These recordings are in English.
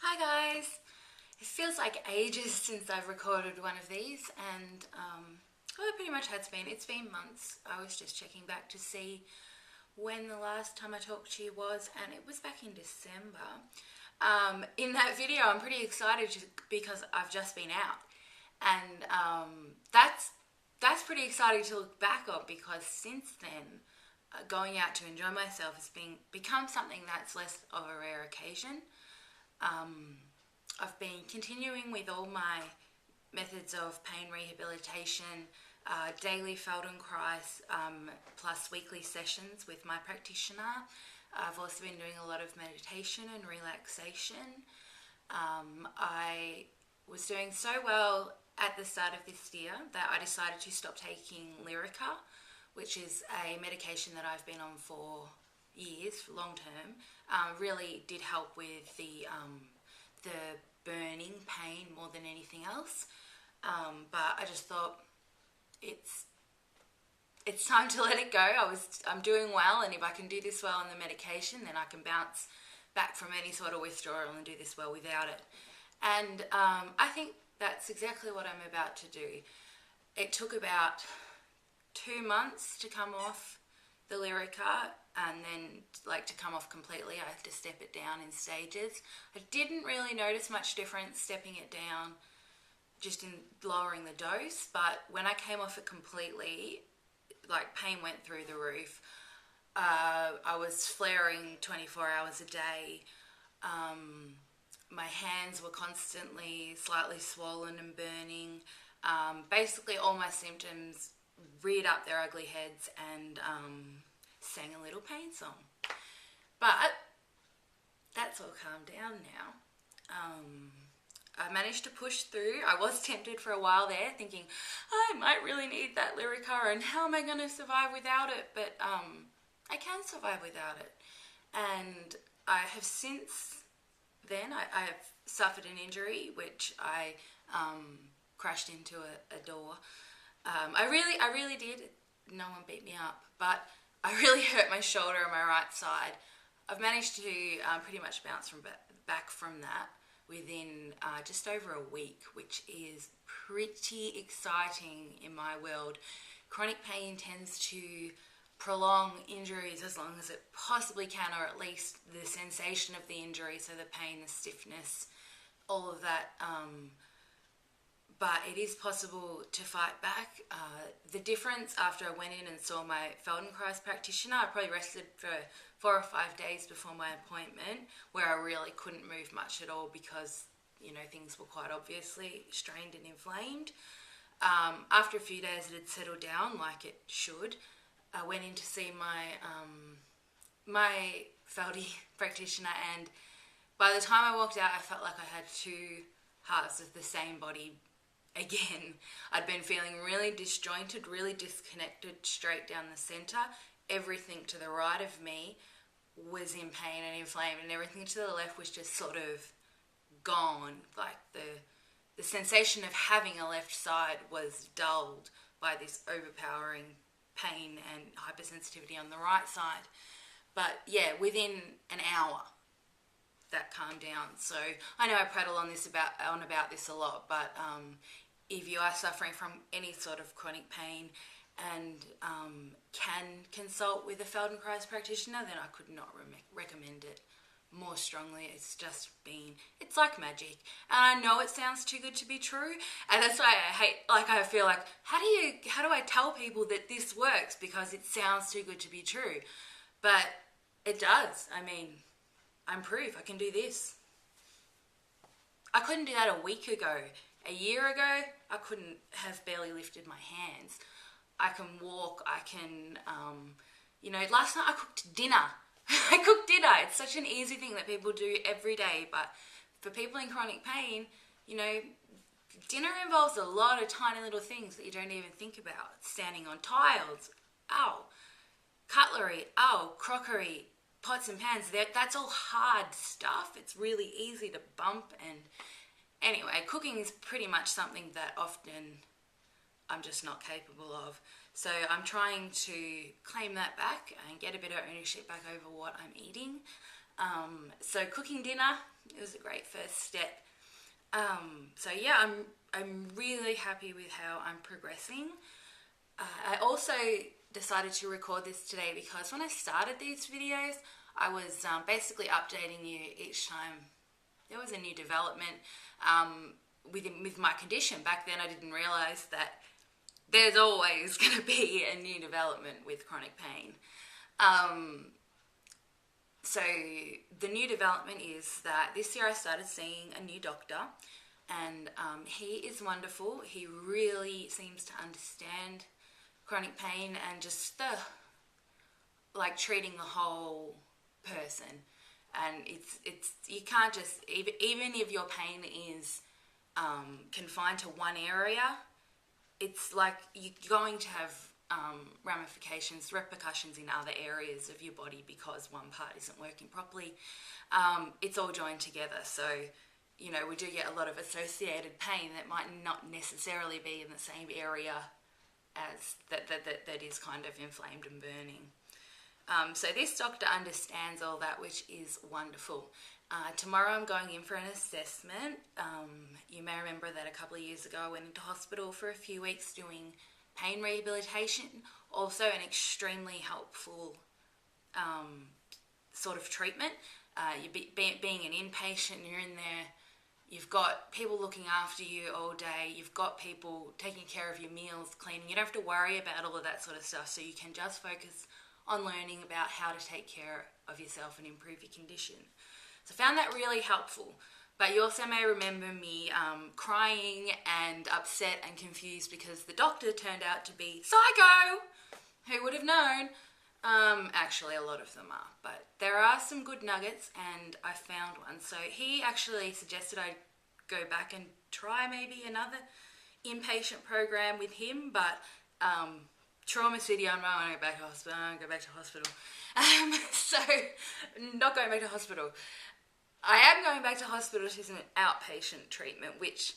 Hi guys! It feels like ages since I've recorded one of these and well, it pretty much has been. It's been months. I was just checking back to see when the last time I talked to you was, and it was back in December. In that video I'm pretty excited because I've just been out, and that's pretty exciting to look back on because since then going out to enjoy myself has become something that's less of a rare occasion. I've been continuing with all my methods of pain rehabilitation, daily Feldenkrais, plus weekly sessions with my practitioner. I've also been doing a lot of meditation and relaxation. I was doing so well at the start of this year that I decided to stop taking Lyrica, which is a medication that I've been on for years, long term. Really did help with the burning pain more than anything else. But I just thought it's time to let it go. I'm doing well, and if I can do this well on the medication, then I can bounce back from any sort of withdrawal and do this well without it. And I think that's exactly what I'm about to do. It took about 2 months to come off the Lyrica, and then to come off completely. I had to step it down in stages. I didn't really notice much difference stepping it down just in lowering the dose, but when I came off it completely, pain went through the roof. I was flaring 24 hours a day. My hands were constantly slightly swollen and burning. Basically all my symptoms reared up their ugly heads and sang a little pain song. But that's all calmed down now. I managed to push through. I was tempted for a while there, thinking I might really need that Lyrica and how am I going to survive without it? But I can survive without it. And I have since then, I have suffered an injury, which I crashed into a door. I really did. No one beat me up, but I really hurt my shoulder on my right side. I've managed to pretty much bounce back from that within just over a week, which is pretty exciting in my world. Chronic pain tends to prolong injuries as long as it possibly can, or at least the sensation of the injury, so the pain, the stiffness, all of that. But it is possible to fight back. The difference after I went in and saw my Feldenkrais practitioner, I probably rested for 4 or 5 days before my appointment, where I really couldn't move much at all because, things were quite obviously strained and inflamed. After a few days it had settled down like it should. I went in to see my Feldy practitioner, and by the time I walked out I felt like I had 2 halves of the same body again. I'd been feeling really disjointed, really disconnected straight down the centre. Everything to the right of me was in pain and inflamed, and everything to the left was just sort of gone. Like the sensation of having a left side was dulled by this overpowering pain and hypersensitivity on the right side. But yeah, within an hour that calmed down. So I know I prattle on about this a lot, but if you are suffering from any sort of chronic pain and can consult with a Feldenkrais practitioner, then I could not recommend it more strongly. It's like magic. And I know it sounds too good to be true, and that's why I feel like, how do I tell people that this works, because it sounds too good to be true? But it does. I mean, I'm proof I can do this. I couldn't do that a week ago. A year ago, I couldn't have barely lifted my hands. I can walk, I can, last night I cooked dinner. I cooked dinner. It's such an easy thing that people do every day, but for people in chronic pain, dinner involves a lot of tiny little things that you don't even think about. Standing on tiles, cutlery, crockery, pots and pans, that's all hard stuff. It's really easy to bump, and anyway, cooking is pretty much something that often I'm just not capable of. So I'm trying to claim that back and get a bit of ownership back over what I'm eating. So cooking dinner, it was a great first step. So yeah, I'm really happy with how I'm progressing. I also decided to record this today because when I started these videos, I was basically updating you each time there was a new development with my condition. Back then I didn't realise that there's always going to be a new development with chronic pain. So the new development is that this year I started seeing a new doctor, and he is wonderful. He really seems to understand chronic pain and just like treating the whole person. And it's you can't just, even if your pain is confined to one area, it's like you're going to have repercussions in other areas of your body because one part isn't working properly. It's all joined together, so you know, we do get a lot of associated pain that might not necessarily be in the same area as that is kind of inflamed and burning. So this doctor understands all that, which is wonderful. Tomorrow I'm going in for an assessment. You may remember that a couple of years ago I went into hospital for a few weeks doing pain rehabilitation, also an extremely helpful sort of treatment. Being an inpatient, you're in there, you've got people looking after you all day, you've got people taking care of your meals, cleaning, you don't have to worry about all of that sort of stuff, so you can just focus on learning about how to take care of yourself and improve your condition. So I found that really helpful. But you also may remember me crying and upset and confused because the doctor turned out to be psycho. Who would have known? Actually, a lot of them are. But there are some good nuggets, and I found one. So he actually suggested I go back and try maybe another inpatient program with him. But trauma city, I don't want to go back to hospital. I don't go back to hospital. So, not going back to hospital. I am going back to hospital to an outpatient treatment, which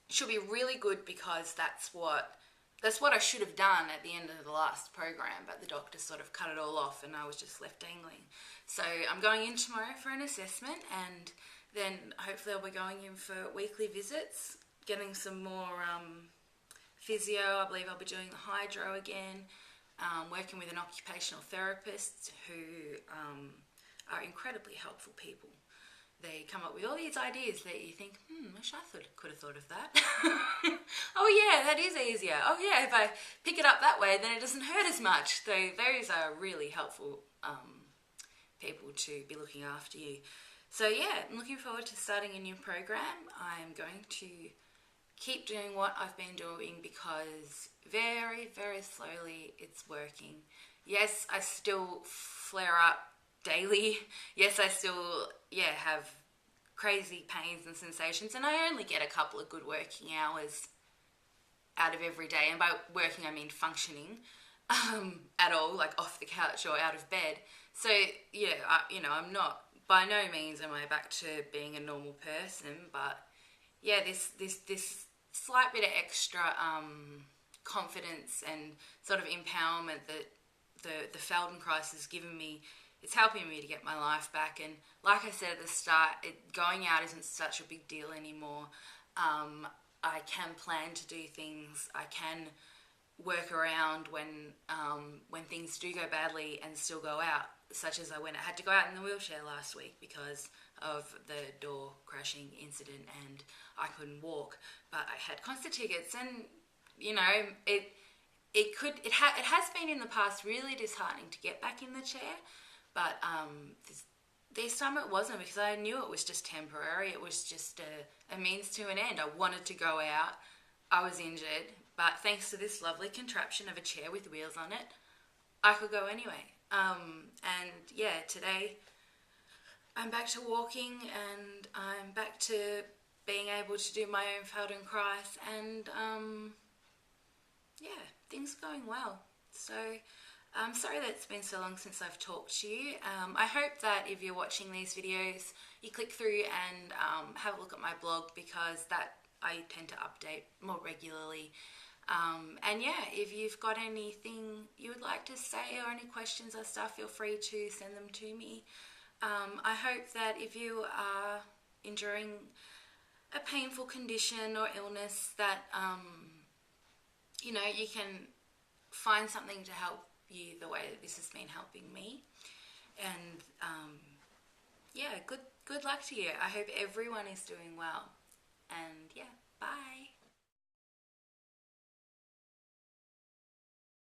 should be really good because that's what I should have done at the end of the last program, but the doctor sort of cut it all off and I was just left dangling. So I'm going in tomorrow for an assessment, and then hopefully I'll be going in for weekly visits, getting some more physio. I believe I'll be doing the hydro again, working with an occupational therapist who are incredibly helpful people. They come up with all these ideas that you think, wish I could have thought of that. Oh yeah, that is easier. Oh yeah, if I pick it up that way, then it doesn't hurt as much. So those are really helpful people to be looking after you. So yeah, I'm looking forward to starting a new program. I'm going to keep doing what I've been doing because very, very slowly it's working. Yes, I still flare up daily. Yes, I still have crazy pains and sensations, and I only get a couple of good working hours out of every day, and by working I mean functioning at all, like off the couch or out of bed. So yeah, I'm not, by no means am I back to being a normal person, but yeah, this slight bit of extra confidence and sort of empowerment that the Feldenkrais has given me, it's helping me to get my life back. And like I said at the start, going out isn't such a big deal anymore. I can plan to do things. I can work around when things do go badly and still go out, such as I had to go out in the wheelchair last week because of the door crashing incident and I couldn't walk. But I had concert tickets, and you know, it has been in the past really disheartening to get back in the chair, but this time it wasn't, because I knew it was just temporary. It was just a means to an end. I wanted to go out. I was injured, but thanks to this lovely contraption of a chair with wheels on it, I could go anyway. And yeah, today I'm back to walking, and I'm back to being able to do my own Feldenkrais, and yeah, things are going well. So I'm sorry that it's been so long since I've talked to you. I hope that if you're watching these videos, you click through and have a look at my blog, because that I tend to update more regularly. And yeah, if you've got anything you would like to say or any questions or stuff, feel free to send them to me. I hope that if you are enduring a painful condition or illness, that you can find something to help you the way that this has been helping me. And good luck to you. I hope everyone is doing well. And yeah, bye.